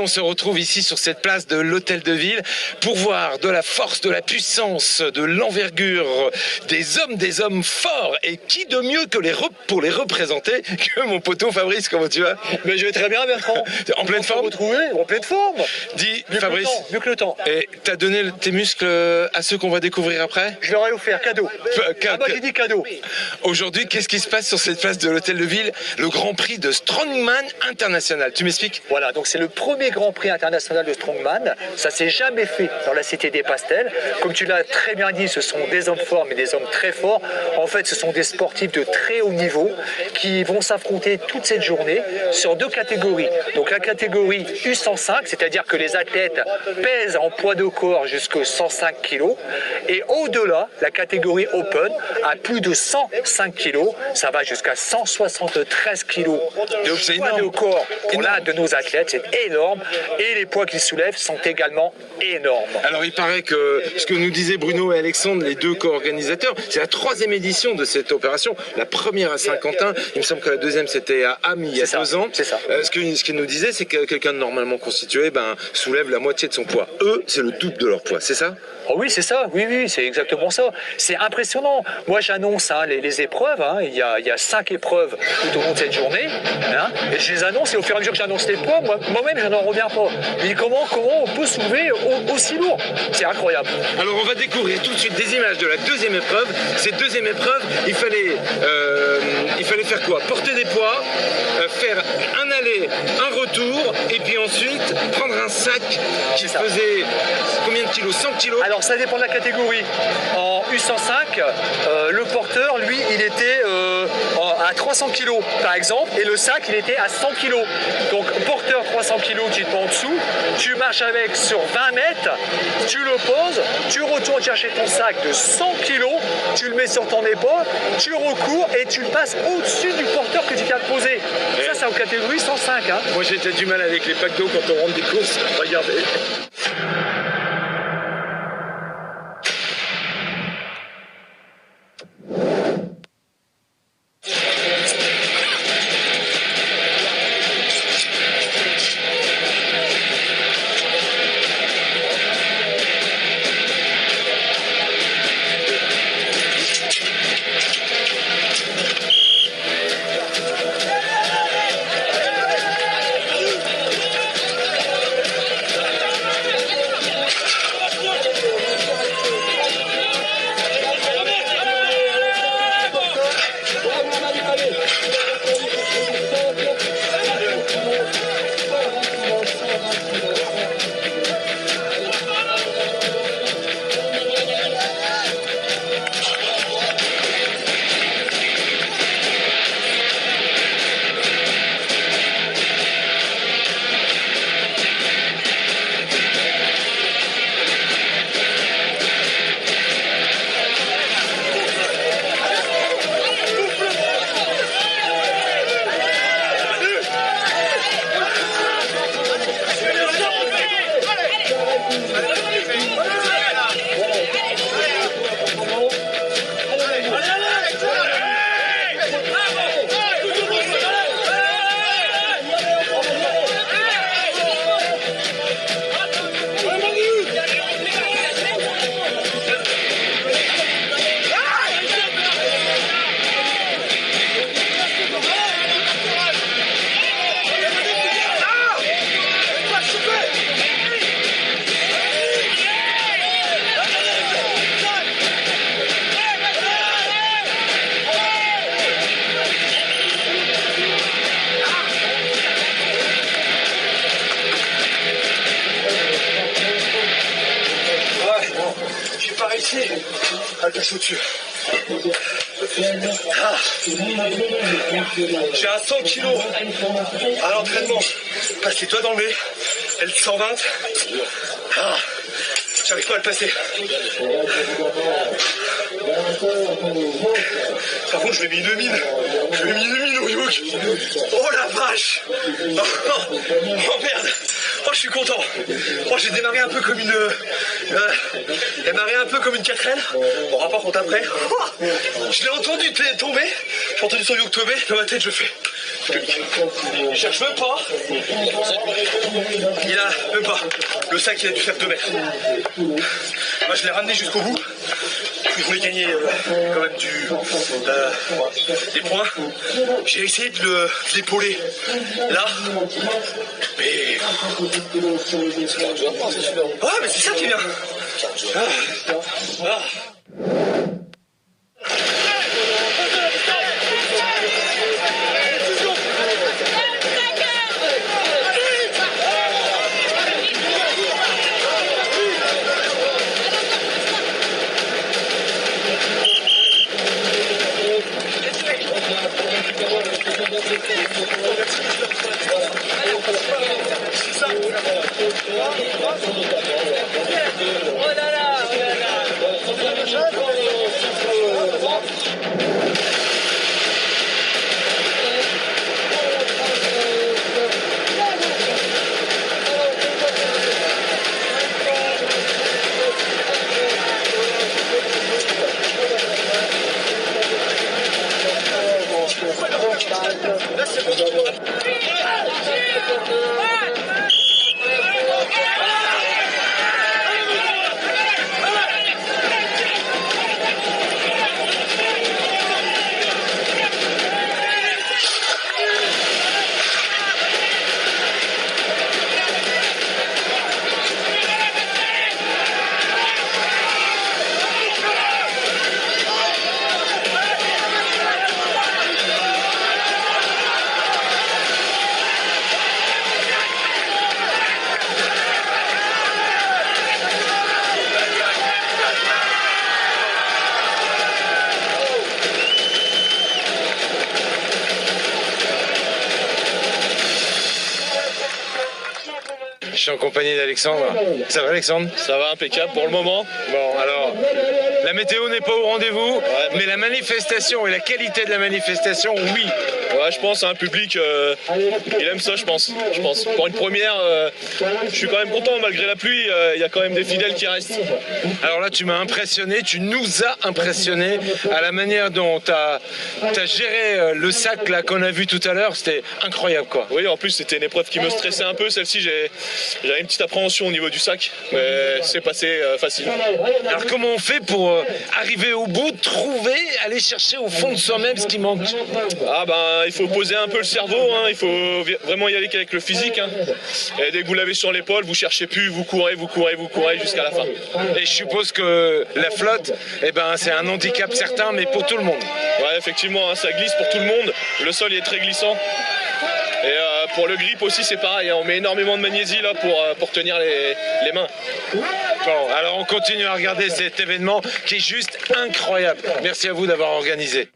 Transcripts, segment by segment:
se retrouve ici sur cette place de l'Hôtel de Ville pour voir de la force, de la puissance, de l'envergure, des hommes forts. Et qui de mieux que pour les représenter que mon poteau Fabrice, comment tu vas? Mais je vais très bien, Bertrand. En pleine forme? En pleine forme. Dis, Mieux Fabrice, mieux que le temps. et t'as donné tes muscles à ceux qu'on va découvrir après? Je leur ai offert cadeau. Moi j'ai dit cadeau. Aujourd'hui, qu'est-ce qui se passe sur cette place de l'Hôtel de Ville? Le Grand Prix de Strongman International. Tu m'expliques? Voilà, donc c'est le premier Grand Prix international de Strongman. Ça s'est jamais fait dans la Cité des Pastels. Comme tu l'as très bien dit, ce sont des hommes forts, mais des hommes très forts. En fait, ce sont des sportifs de très haut niveau qui vont s'affronter toute cette journée sur deux catégories. Donc la catégorie U105, c'est-à-dire que les athlètes pèsent en poids de corps jusqu'à 105 kg. Et au-delà, la catégorie Open, à plus de 105 kg, ça va jusqu'à 173 kg de poids de corps. Pour l'un de nos athlètes, c'est énorme. Et les poids qu'ils soulèvent sont également énormes. Alors il paraît que ce que nous disaient Bruno et Alexandre, les deux co-organisateurs, c'est la 3e édition de cette opération. La première à Saint-Quentin, il me semble que la 2e c'était à Amiens il y a 2 ans. C'est ça. Ce qu'ils nous disaient, c'est que quelqu'un de normalement constitué soulève la moitié de son poids. Eux, c'est le double de leur poids, c'est ça? Oh oui, c'est ça, oui, c'est exactement ça. C'est impressionnant. Moi, j'annonce les épreuves. Il y a 5 épreuves tout au long de cette journée. Et je les annonce, et au fur et à mesure que j'annonce les poids, moi-même, je n'en reviens pas. Mais comment on peut soulever aussi lourd? C'est incroyable. Alors, on va découvrir tout de suite des images de la 2e épreuve. Cette 2e épreuve, il fallait faire quoi? Porter des poids, faire un aller, un retour, et puis ensuite prendre un sac qui faisait combien de kilos? 100 kilos? Alors ça dépend de la catégorie. En U105, le porteur, lui, il était à 300 kg par exemple, et le sac, il était à 100 kg. Donc porteur 300 kg, tu te mets en dessous, tu marches avec sur 20 mètres, tu le poses, tu retournes chercher ton sac de 100 kg, tu le mets sur ton épaule, tu recours et tu le passes au-dessus du porteur que tu viens de poser. Ça, c'est en catégorie 105. Moi, j'ai déjà du mal avec les packs d'eau quand on rentre des courses. Regardez. Au-dessus. J'ai un 100 kg à l'entraînement. Passe les doigts dans le nez. Et le 120. J'arrive pas à le passer. Par contre, je lui ai mis une mine. Je lui ai mis une mine au yoke. Oh la vache. Oh merde. Oh, je suis content. Oh, j'ai démarré un peu comme une... démarré un peu comme une 4L. Bon, rapport contre après. Oh, je l'ai entendu tomber. J'ai entendu son yoke tomber. Dans ma tête, je fais... comique. Il cherche même pas. Il a même pas. Le sac, il a dû faire 2 mètres. Moi, je l'ai ramené jusqu'au bout. Je voulais gagner quand même des points. J'ai essayé de l'épauler là. Mais. Ah, mais c'est ça qui est bien. Je suis en compagnie d'Alexandre. Ça va Alexandre? Ça va, impeccable pour le moment. Bon alors, la météo n'est pas au rendez-vous, mais la manifestation et la qualité de la manifestation, oui. Ouais, je pense, un public, il aime ça, je pense. Pour une première, je suis quand même content, malgré la pluie, il y a quand même des fidèles qui restent. Alors là, tu m'as impressionné, tu nous as impressionné à la manière dont tu as géré le sac là qu'on a vu tout à l'heure, c'était incroyable quoi. Oui, en plus, c'était une épreuve qui me stressait un peu, celle-ci, j'avais une petite appréhension au niveau du sac, mais c'est passé facile. Alors comment on fait pour arriver au bout, trouver, aller chercher au fond de soi-même ce qui manque? Ah ben, il faut poser un peu le cerveau, hein. Il faut vraiment y aller qu'avec le physique. Hein. Et dès que vous l'avez sur l'épaule, vous cherchez plus, vous courez jusqu'à la fin. Et je suppose que la flotte, eh ben, c'est un handicap certain, mais pour tout le monde. Ouais, effectivement, hein, ça glisse pour tout le monde. Le sol il est très glissant. Et pour le grip aussi, c'est pareil. Hein. On met énormément de magnésie là pour tenir les mains. Bon, alors on continue à regarder cet événement qui est juste incroyable. Merci à vous d'avoir organisé.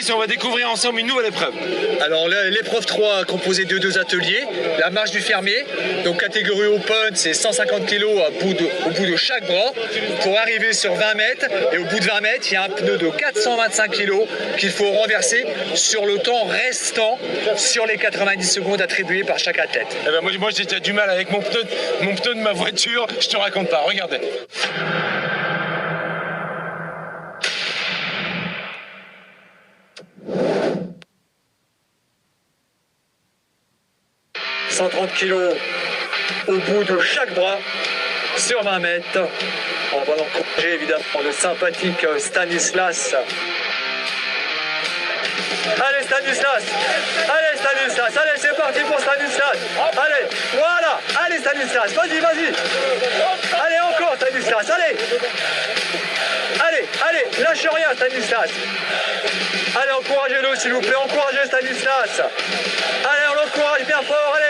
Fabrice, on va découvrir ensemble une nouvelle épreuve. Alors l'épreuve 3 composée de 2 ateliers, la marche du fermier, donc catégorie open, c'est 150 kg au bout de chaque bras pour arriver sur 20 mètres, et au bout de 20 mètres, il y a un pneu de 425 kg qu'il faut renverser sur le temps restant sur les 90 secondes attribuées par chaque athlète. Eh ben moi j'ai déjà du mal avec mon pneu de ma voiture, je te raconte pas, regardez. « 130 kg au bout de chaque bras sur 20 mètres. On va encourager évidemment le sympathique Stanislas. Allez Stanislas, allez c'est parti pour Stanislas. Allez, voilà, allez Stanislas, vas-y. Allez encore Stanislas, allez, lâche rien Stanislas. Allez, encouragez-le s'il vous plaît, encouragez Stanislas. Allez, on l'encourage bien fort, allez.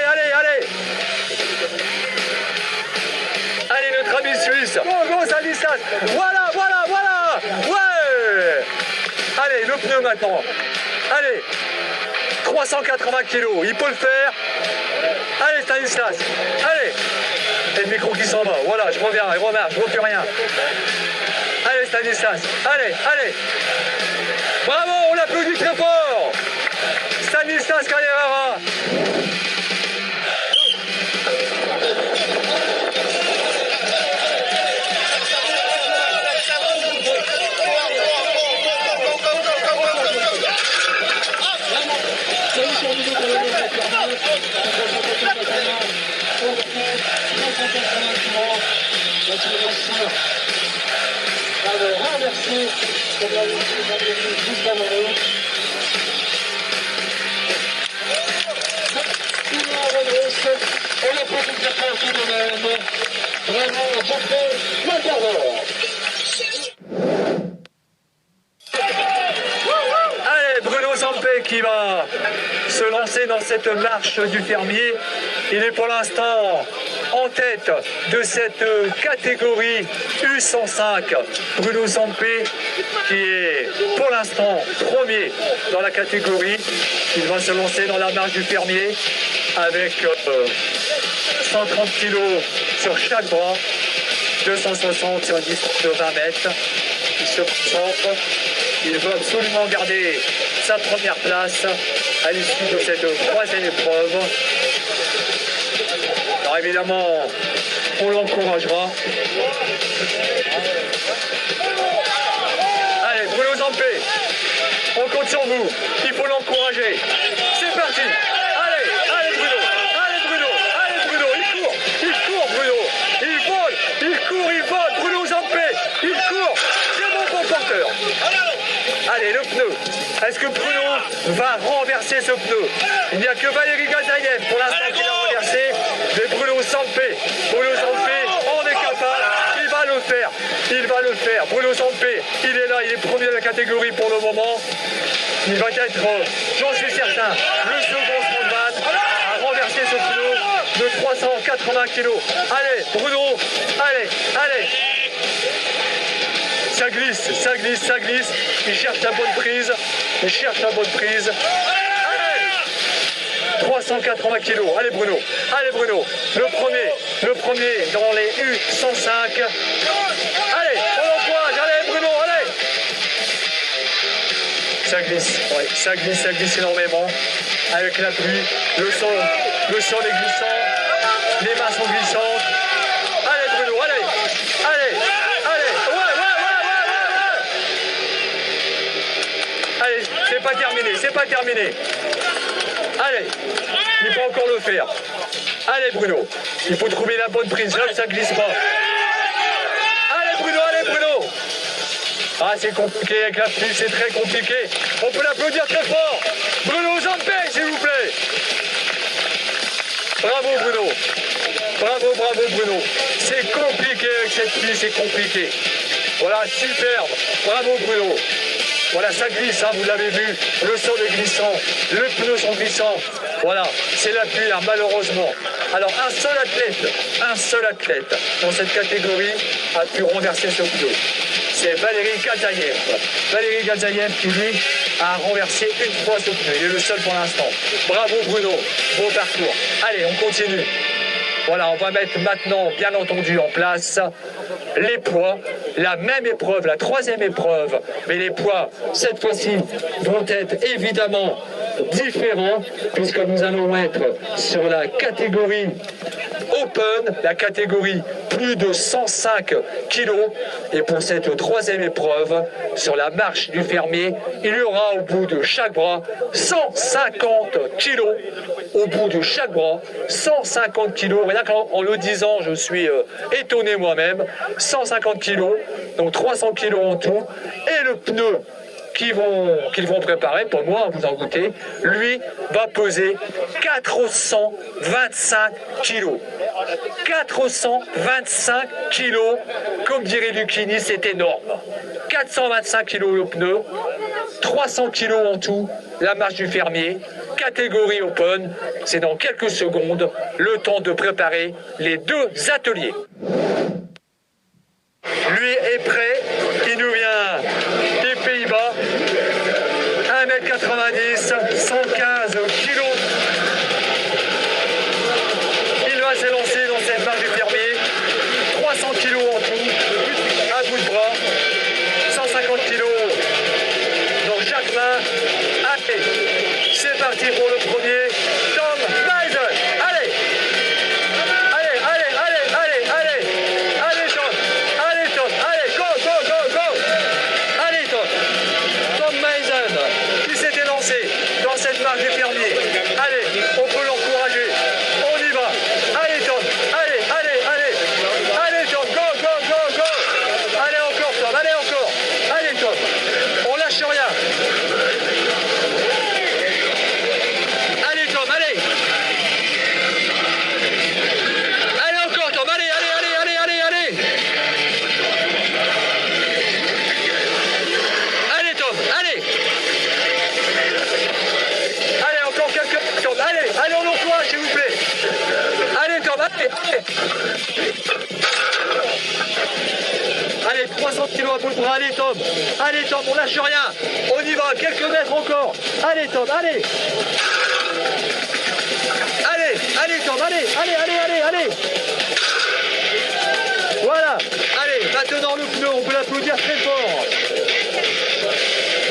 Allez, notre ami suisse. Go Stanislas. Voilà. Ouais. Allez, le pneu maintenant. Allez. 380 kg, il peut le faire. Allez Stanislas. Allez. Et le micro qui s'en va. Voilà, je reviens, je vois plus rien. Allez Stanislas. Allez. Bravo, on l'applaudit très fort. Stanislas Calderara. Allez, Bruno Sampé qui va se lancer dans cette marche du fermier. Il est pour l'instant en tête de cette catégorie U105. Bruno Sampé qui est pour l'instant premier dans la catégorie. Il va se lancer dans la marche du fermier avec 130 kg sur chaque bras, 260 sur une distance de 20 mètres. Il se concentre. Il veut absolument garder sa première place à l'issue de cette troisième épreuve. Alors évidemment, on l'encouragera. Allez, Bruno Zampé, on compte sur vous. Il faut l'encourager. C'est parti. Allez Bruno, il court Bruno. Il vole. Bruno Zampé, il court. C'est bon pour porteur. Allez, le pneu. Est-ce que Bruno va renverser ce pneu? Il n'y a que Valérie Gazayev pour l'instant qui l'a renversé. Mais Bruno Sampé, on est capable. Il va le faire. Bruno Sampé, il est là, il est premier de la catégorie pour le moment. Il va être, j'en suis certain, le second strongman à renverser ce pneu de 380 kg. Allez, Bruno, allez. Ça glisse. Il cherche la bonne prise. Allez, 380 kg. Allez Bruno. Le premier dans les U105. Allez, on l'encourage. Allez Bruno, allez. Ça glisse énormément. Avec la pluie, le sol est glissant. Les mains sont glissantes. Allez Bruno, allez. Allez, c'est pas terminé. Allez, il faut encore le faire. Allez Bruno, il faut trouver la bonne prise, là ça glisse pas. Allez Bruno. Ah, c'est compliqué avec la pluie, c'est très compliqué. On peut l'applaudir très fort. Bruno Zampé, s'il vous plaît. Bravo Bruno. C'est compliqué avec cette pluie, c'est compliqué. Voilà, superbe. Bravo Bruno. Voilà, ça glisse, hein, vous l'avez vu, le sol est glissant, les pneus sont glissants. Voilà, c'est la pluie, hein, malheureusement. Alors, un seul athlète dans cette catégorie a pu renverser ce pneu. C'est Valérie Gazayev. Valérie Gazayev qui, lui, à renverser une fois ce pneu. Il est le seul pour l'instant. Bravo Bruno, beau parcours. Allez, on continue. Voilà, on va mettre maintenant, bien entendu, en place les poids. La même épreuve, la troisième épreuve. Mais les poids, cette fois-ci, vont être évidemment différents, puisque nous allons être sur la catégorie Open, la catégorie plus de 105 kg. Et pour cette troisième épreuve, sur la marche du fermier, il y aura au bout de chaque bras 150 kg. Au bout de chaque bras, 150 kg. Et là, en le disant, je suis étonné moi-même. 150 kg, donc 300 kg en tout. Et le pneu qu'ils vont préparer, pour moi, vous en doutez, lui va peser 425 kilos. 425 kilos, comme dirait Lucchini, c'est énorme. 425 kilos le pneu, 300 kilos en tout, la marche du fermier, catégorie Open. C'est dans quelques secondes le temps de préparer les deux ateliers. Lui est prêt, il nous vient des Pays-Bas, 1m90, 115 kg. Il va s'élancer dans cette marche du fermier, 300 kg en tout, à bout de bras, 150 kg dans chaque main. Allez, c'est parti pour le premier, Tom Meisen. Allez! Allez, allez, allez, allez, allez! Allez, Tom! Allez, Tom! Allez, go, go, go, go! Allez, Tom! Tom Meisen qui s'était lancé dans cette marche du fermier. Allez, on peut l'encourager. On y va. Allez, Tom! Allez, allez, allez! Allez, Tom! Go, go, go, go! Allez encore, Tom! Allez encore! Allez, Tom! On lâche rien! Allez, Tom! Allez! Allez encore, Tom! Allez, allez, allez, allez, allez, allez! Allez, Tom! Allez! Allez, encore quelques... Tom! Allez, allez, on l'encourage, s'il vous plaît! Allez, Tom! Allez, allez! Allez, 300 kilos à bout de bras, allez Tom! Allez Tom, on lâche rien! On y va, quelques mètres encore! Allez Tom, allez! Allez, allez Tom, allez, allez, allez, allez, allez! Voilà! Allez, maintenant le pneu, on peut l'applaudir très fort!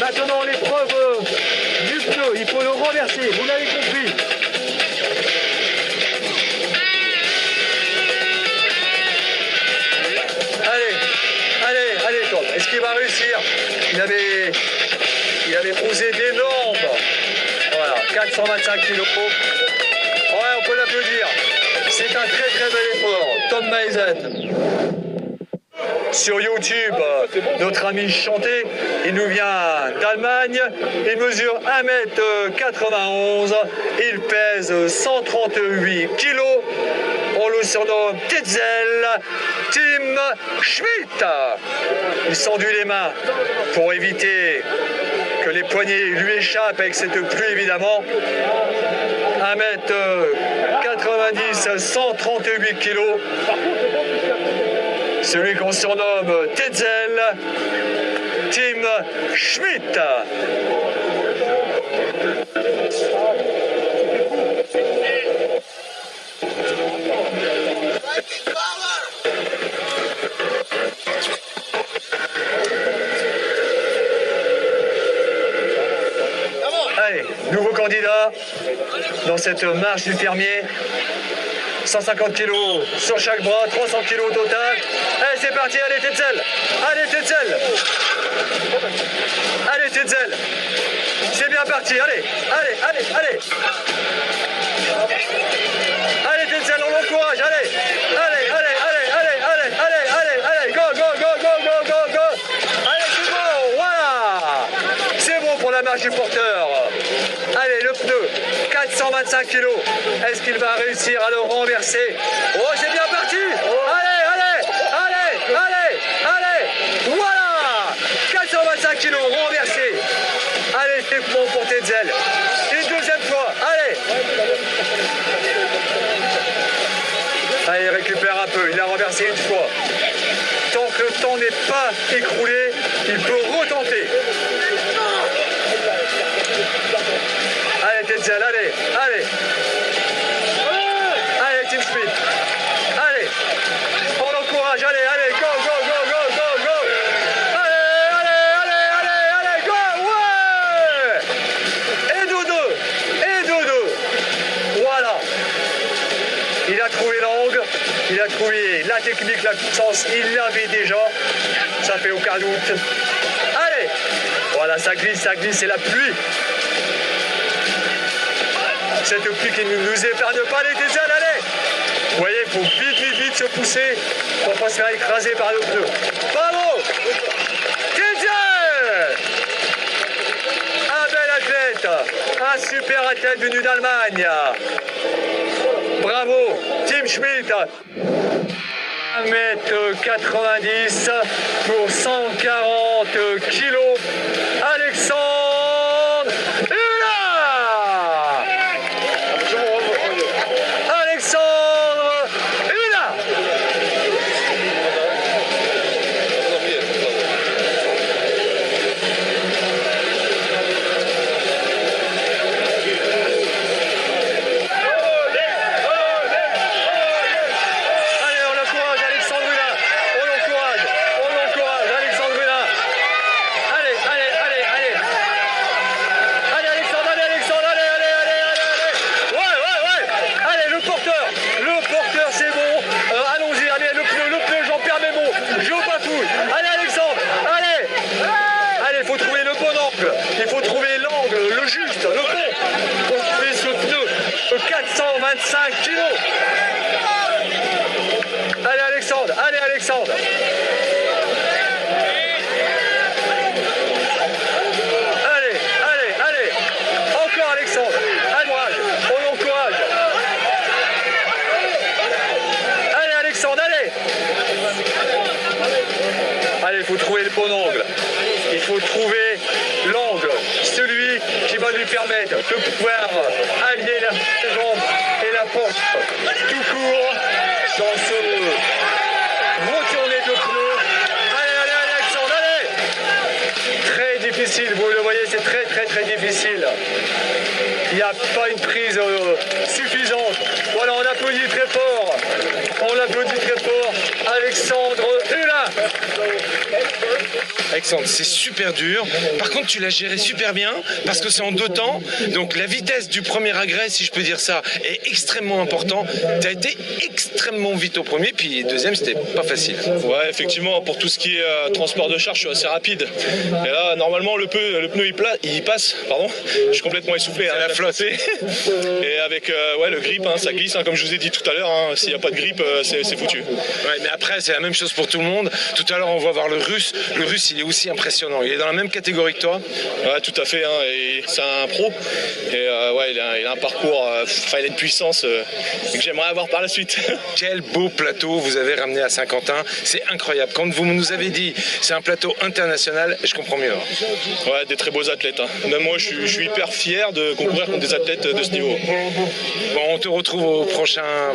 Maintenant l'épreuve du pneu, il faut le renverser, vous l'avez compris! Allez Tom, est-ce qu'il va réussir? Il avait posé d'énormes, voilà, 425 kilos. Ouais, on peut l'applaudir. C'est un très très bel effort, Tom Meisen. Sur YouTube, notre ami Chanté, il nous vient d'Allemagne, il mesure 1m91, il pèse 138 kilos, on le surnomme Tetzel, Tim Schmidt. Il s'enduit les mains pour éviter que les poignets lui échappent avec cette pluie évidemment. 1m90, 138 kilos. Celui qu'on surnomme Tetzel, Tim Schmidt. Allez, nouveau candidat dans cette marche du fermier. 150 kg sur chaque bras, 300 kg au total. Allez, c'est parti, allez Tetzel. Allez Tetzel. Allez Tetzel. C'est bien parti, allez, allez, allez, allez. Allez Tetzel, on l'encourage, allez. Allez, allez, allez, allez, allez, allez, allez, allez, go, go, go, go, go, go, go. Allez, c'est bon, voilà. C'est bon pour la marche du porteur. Allez, le pneu, 425 kg. Est-ce qu'il va réussir à le renverser? Oh, c'est bien parti. Allez, allez, allez, allez, allez. Voilà, 425 kg renversé. Allez, c'est bon pour Tetzel. Une deuxième fois, allez. Allez, il récupère un peu, il a renversé une fois. Tant que le temps n'est pas écroulé, il peut retenter. Allez, Team Schmidt. Allez. On l'encourage. Allez, allez, go, go, go, go, go, go. Allez, allez, allez, allez, allez, go. Ouais. Et Dodo. Et Dodo. Voilà. Il a trouvé l'angle. Il a trouvé la technique, la puissance. Il l'avait déjà. Ça fait aucun doute. Allez. Voilà, ça glisse, c'est la pluie. Cette pluie qui ne nous épargne pas les diesels, allez. Vous voyez, il faut vite, vite, vite se pousser pour ne pas se faire écraser par le pneu. Bravo. Diesel. Un bel athlète. Un super athlète venu d'Allemagne. Bravo, Team Schmidt. 1m90 pour 140 kg. Alexandre Hula. Alexandre Hula. Il faut trouver l'angle, le juste, le bon, pour trouver ce pneu 425 kg. Allez Alexandre, allez Alexandre. Allez, allez, allez. Encore Alexandre. Courage, on l'encourage. Allez Alexandre, allez. Allez, il faut trouver le bon angle. Il faut trouver l'angle, celui qui va lui permettre de pouvoir allier la jambe et la pompe tout court dans ce retourné de pneu. Allez, allez, allez, Alexandre, allez. Très difficile, vous le voyez, c'est très, très, très difficile. Il n'y a pas une prise suffisante. Voilà, on applaudit très fort. On l'applaudit très fort. Alexandre Hula. Alexandre, c'est super dur. Par contre, tu l'as géré super bien parce que c'est en 2 temps. Donc la vitesse du premier agrès, si je peux dire ça, est extrêmement important. Tu as été extrêmement vite au premier, puis deuxième, c'était pas facile. Ouais, effectivement, pour tout ce qui est transport de charge, je suis assez rapide. Et là, normalement, le pneu il passe. Pardon, je suis complètement essoufflé. C'est la flotte. Et avec ouais, le grip, ça glisse. Comme je vous ai dit tout à l'heure, s'il n'y a pas de grip, c'est foutu. Ouais, mais après, c'est la même chose pour tout le monde. Tout à l'heure, on va voir le Russe. Le Russe, il est aussi impressionnant. Il est dans la même catégorie que toi. Ouais, tout à fait. Et c'est un pro. Et ouais, il a un parcours, il a une puissance que j'aimerais avoir par la suite. Quel beau plateau vous avez ramené à Saint-Quentin. C'est incroyable. Quand vous nous avez dit c'est un plateau international, je comprends mieux. Ouais, des très beaux athlètes. Même moi, je suis hyper fier de concourir contre des athlètes de ce niveau. Bon, on te retrouve au prochaine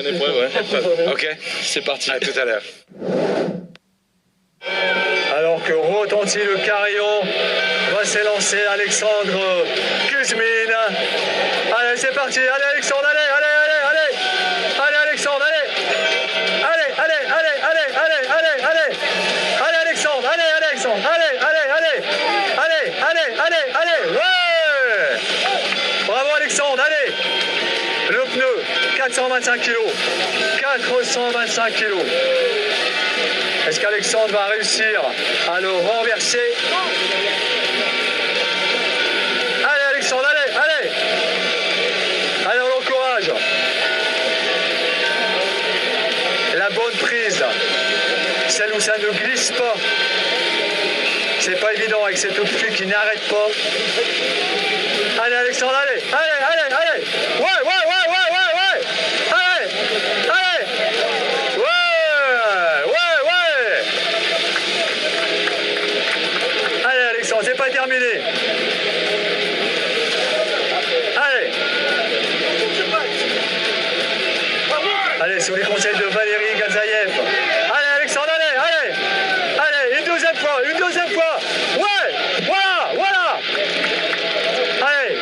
épreuve, ouais. Ok, c'est parti. À tout à l'heure. Alors que retentit le carillon, va s'élancer Alexandre Kuzmin. Allez, c'est parti. Allez Alexandre, allez, allez, allez, allez. Allez Alexandre, allez. Allez, allez, allez, allez, allez, allez, allez. Allez Alexandre, allez, Alexandre, allez, allez, allez. Allez, allez, allez, allez. Ouais. Bravo Alexandre, allez. Le pneu, 425 kg. 425 kg. Est-ce qu'Alexandre va réussir à le renverser? Allez Alexandre, allez, allez. Allez, on l'encourage. La bonne prise, celle où ça ne glisse pas. C'est pas évident avec cette pluie qui n'arrête pas. Allez Alexandre, allez, allez, allez, allez. Ouais, ouais, ouais, ouais, ouais, ouais. Allez, allez. C'est pas terminé. Allez. Allez, sous les conseils de Valérie Gazaïev. Allez, Alexandre, allez, allez. Allez, une deuxième fois, une deuxième fois. Ouais, voilà, voilà. Allez.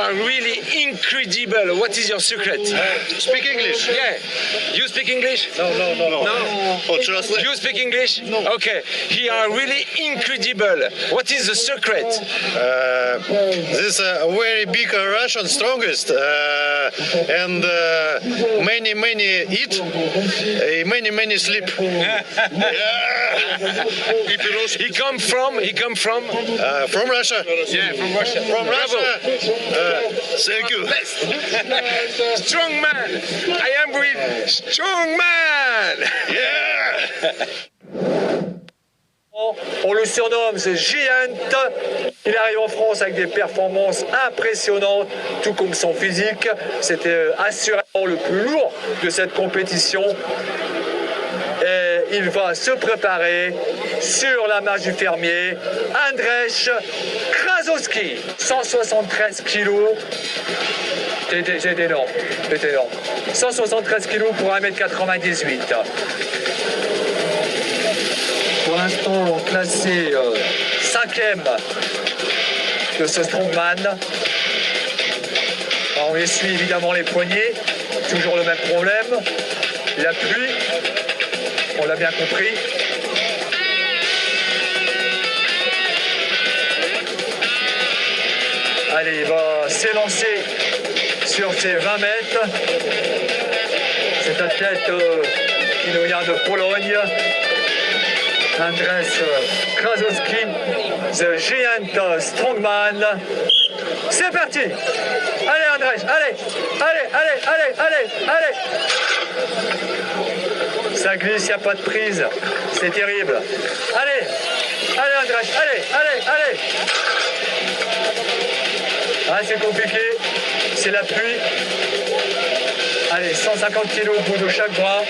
are really incredible. What is your secret? Speak English. Yeah. You speak English? No. No. Oh, translate. You speak English? No. Okay. He are really incredible. What is the secret? This very big Russian strongest and many eat, many sleep. Yeah. He come from? From Russia. Yeah, from Russia. From Bravo. Russia. Thank you. Strong man. I am with strong man. Yeah. On le surnomme The Giant. Il arrive en France avec des performances impressionnantes, tout comme son physique. C'était assurément le plus lourd de cette compétition. Et il va se préparer sur la marche du fermier. Andrzej Krasowski, 173 kilos. C'est énorme. 173 kilos pour 1m98. Pour l'instant, classé 5e de ce strongman. On essuie évidemment les poignets. Toujours le même problème. La pluie. On l'a bien compris. Allez, il va s'élancer sur ces 20 mètres. Cet athlète qui nous vient de Pologne. Andrzej Krasowski, The Giant Strongman. C'est parti. Allez Andrzej, allez. Ça glisse, il n'y a pas de prise. C'est terrible. Allez Andrzej, allez. Ah, c'est compliqué. C'est la pluie. Allez, 150 kg au bout de chaque bras.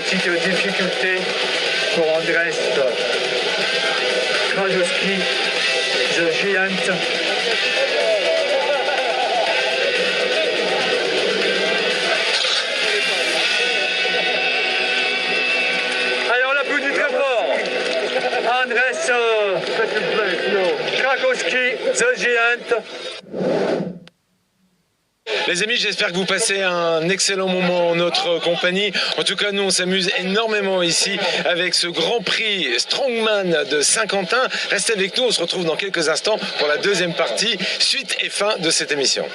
Petite difficulté pour Andrzej Krasowski, The Giant. Allez, on l'applaudit très fort. Andrzej Krasowski, The Giant. Les amis, j'espère que vous passez un excellent moment en notre compagnie. En tout cas, nous, on s'amuse énormément ici avec ce Grand Prix Strongman de Saint-Quentin. Restez avec nous, on se retrouve dans quelques instants pour la deuxième partie, suite et fin de cette émission.